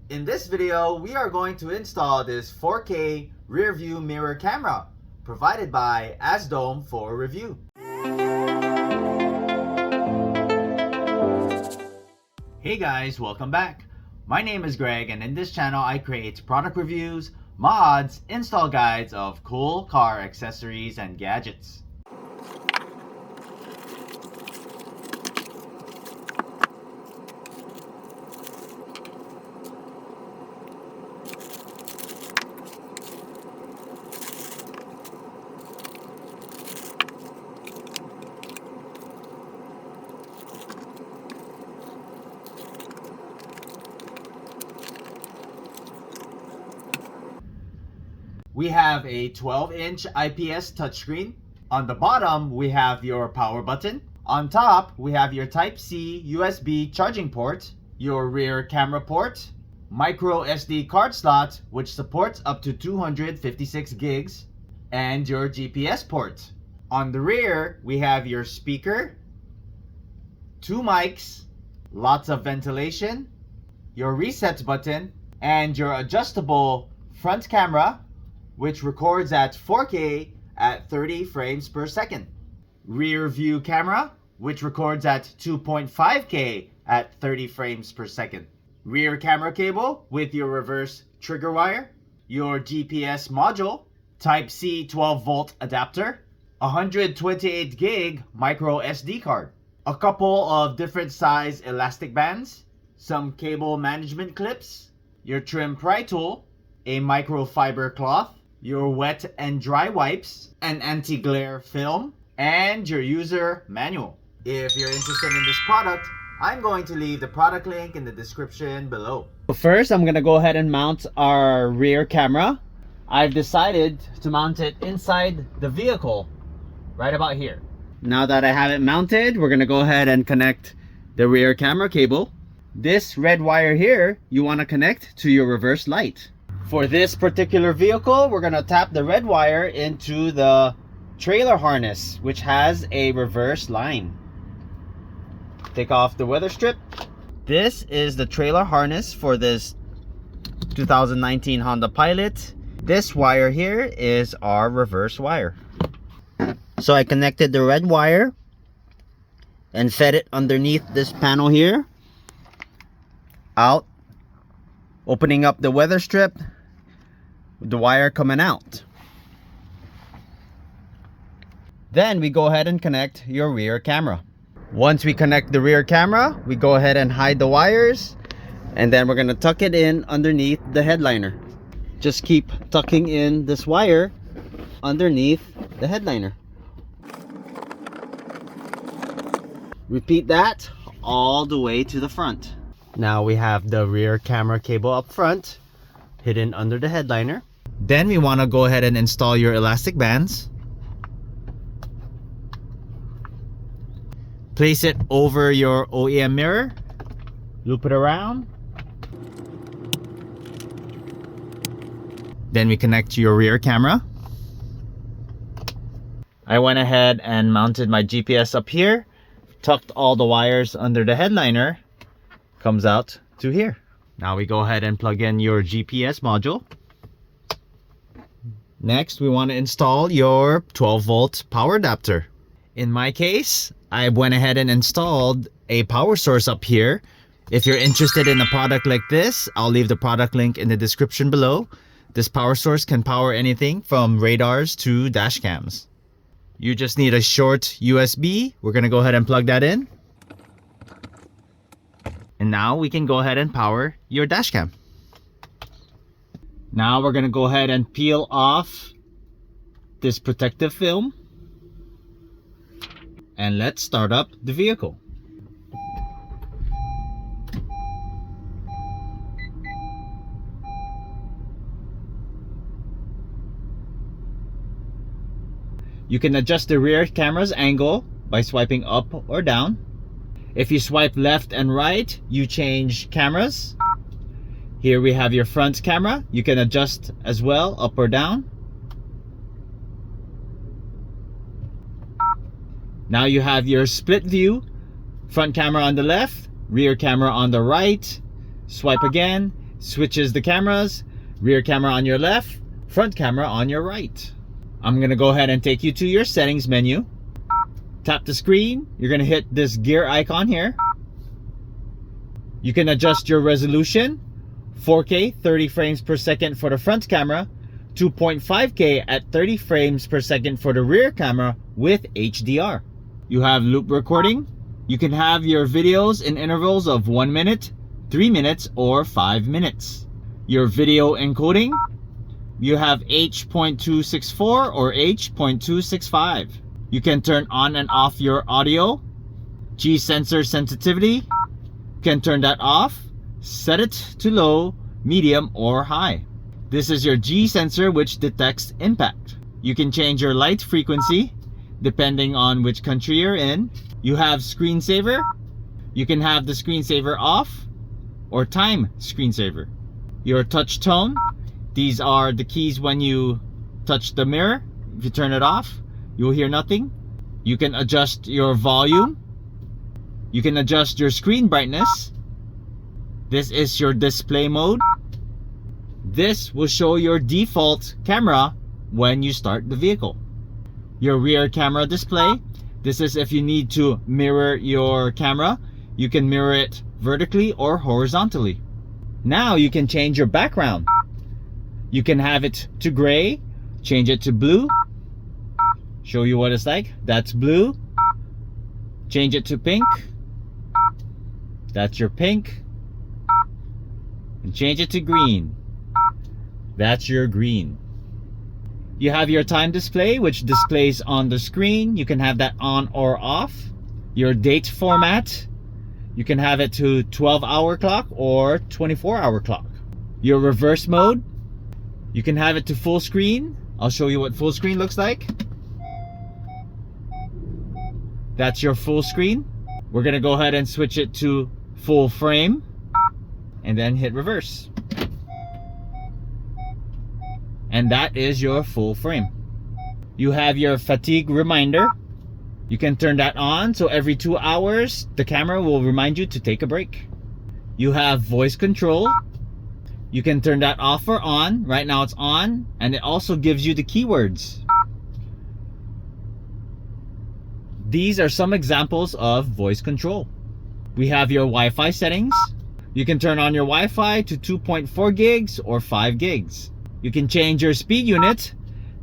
In this video, we are going to install this 4K rear view mirror camera provided by Azdome for review. Hey guys, welcome back. My name is Greg, and in this channel I create product reviews, mods, install guides of cool car accessories and gadgets. We have a 12-inch IPS touchscreen. On the bottom, we have your power button. On top, we have your Type-C USB charging port, your rear camera port, micro SD card slot, which supports up to 256 gigs, and your GPS port. On the rear, we have your speaker, 2 mics, lots of ventilation, your reset button, and your adjustable front camera, which records at 4K at 30 frames per second. Rear view camera, which records at 2.5K at 30 frames per second. Rear camera cable with your reverse trigger wire, your GPS module, Type-C 12-volt adapter, 128 gig micro SD card, a couple of different size elastic bands, some cable management clips, your trim pry tool, a microfiber cloth, your wet and dry wipes, an anti-glare film, and your user manual. If you're interested in this product, I'm going to leave the product link in the description below. First, I'm going to go ahead and mount our rear camera. I've decided to mount it inside the vehicle, right about here. Now that I have it mounted, we're going to go ahead and connect the rear camera cable. This red wire here, you want to connect to your reverse light. For this particular vehicle, we're going to tap the red wire into the trailer harness, which has a reverse line. Take off the weather strip. This is the trailer harness for this 2019 Honda Pilot. This wire here is our reverse wire. So I connected the red wire and fed it underneath this panel here. Out. Opening up the weather strip. The wire coming out. Then we go ahead and connect your rear camera. Once we connect the rear camera, we go ahead and hide the wires, and then we're going to tuck it in underneath the headliner. Just keep tucking in this wire underneath the headliner. Repeat that all the way to the front. Now we have the rear camera cable up front, hidden under the headliner. Then we want to go ahead and install your elastic bands. Place it over your OEM mirror. Loop it around. Then we connect to your rear camera. I went ahead and mounted my GPS up here. Tucked all the wires under the headliner. Comes out to here. Now we go ahead and plug in your GPS module. Next, we want to install your 12-volt power adapter. In my case, I went ahead and installed a power source up here. If you're interested in a product like this, I'll leave the product link in the description below. This power source can power anything from radars to dash cams. You just need a short USB. We're going to go ahead and plug that in. And now we can go ahead and power your dash cam. Now we're going to go ahead and peel off this protective film. And let's start up the vehicle. You can adjust the rear camera's angle by swiping up or down. If you swipe left and right, you change cameras. Here we have your front camera. You can adjust as well, up or down. Now you have your split view. Front camera on the left, rear camera on the right. Swipe again, switches the cameras, rear camera on your left, front camera on your right. I'm gonna go ahead and take you to your settings menu. Tap the screen, you're gonna hit this gear icon here. You can adjust your resolution, 4K 30 frames per second for the front camera, 2.5K at 30 frames per second for the rear camera with HDR. You have loop recording. You can have your videos in intervals of 1 minute, 3 minutes, or 5 minutes. Your video encoding, you have H.264 or H.265. You can turn on and off your audio. G sensor sensitivity, you can turn that off, set it to low, medium, or high. This is your G sensor, which detects impact. You can change your light frequency depending on which country you're in. You have screensaver. You can have the screensaver off or time screensaver. Your touch tone. These are the keys when you touch the mirror. If you turn it off, you'll hear nothing. You can adjust your volume. You can adjust your screen brightness. This is your display mode. This will show your default camera when you start the vehicle. Your rear camera display. This is if you need to mirror your camera. You can mirror it vertically or horizontally. Now you can change your background. You can have it to gray, change it to blue, show you what it's like. That's blue. Change it to pink. That's your pink. And change it to green. That's your green. You have your time display, which displays on the screen. You can have that on or off. Your date format, you can have it to 12-hour clock or 24-hour clock. Your reverse mode, you can have it to full screen. I'll show you what full screen looks like. That's your full screen. We're gonna go ahead and switch it to full frame and then hit reverse. And that is your full frame. You have your fatigue reminder. You can turn that on, so every 2 hours the camera will remind you to take a break. You have voice control. You can turn that off or on. Right now it's on, and it also gives you the keywords. These are some examples of voice control. We have your Wi-Fi settings. You can turn on your Wi-Fi to 2.4 gigs or 5 gigs. You can change your speed unit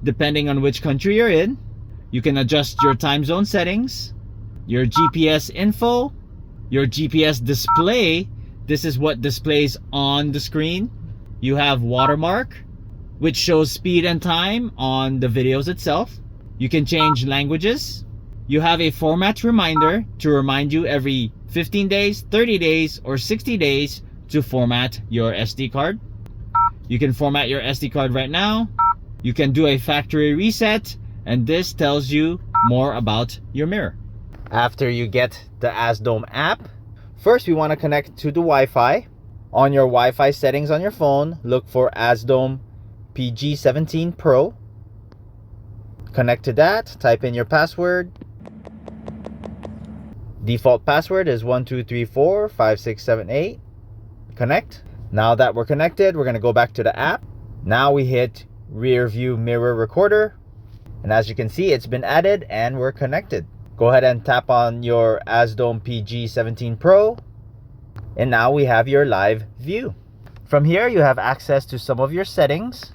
depending on which country you're in. You can adjust your time zone settings, your GPS info, your GPS display. This is what displays on the screen. You have watermark, which shows speed and time on the videos itself. You can change languages. You have a format reminder to remind you every 15 days, 30 days, or 60 days to format your SD card. You can format your SD card right now. You can do a factory reset, and this tells you more about your mirror. After you get the Azdome app, first we want to connect to the Wi-Fi. On your Wi-Fi settings on your phone, look for Azdome PG17 Pro. Connect to that, type in your password. Default password is 12345678. Connect. Now that we're connected, we're going to go back to the app. Now we hit rear view mirror recorder. And as you can see, it's been added and we're connected. Go ahead and tap on your Azdome PG17 Pro. And now we have your live view. From here, you have access to some of your settings.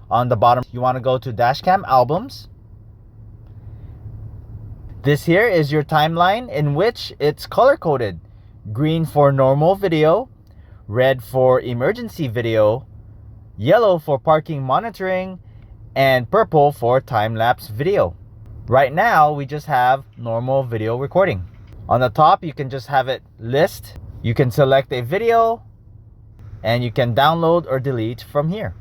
On the bottom, you want to go to Dashcam albums. This here is your timeline in which it's color-coded. Green for normal video, red for emergency video, yellow for parking monitoring, and purple for time-lapse video. Right now, we just have normal video recording. On the top, you can just have it list. You can select a video, and you can download or delete from here.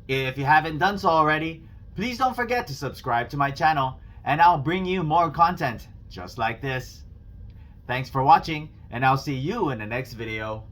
If you haven't done so already, please don't forget to subscribe to my channel and I'll bring you more content just like this. Thanks for watching and I'll see you in the next video.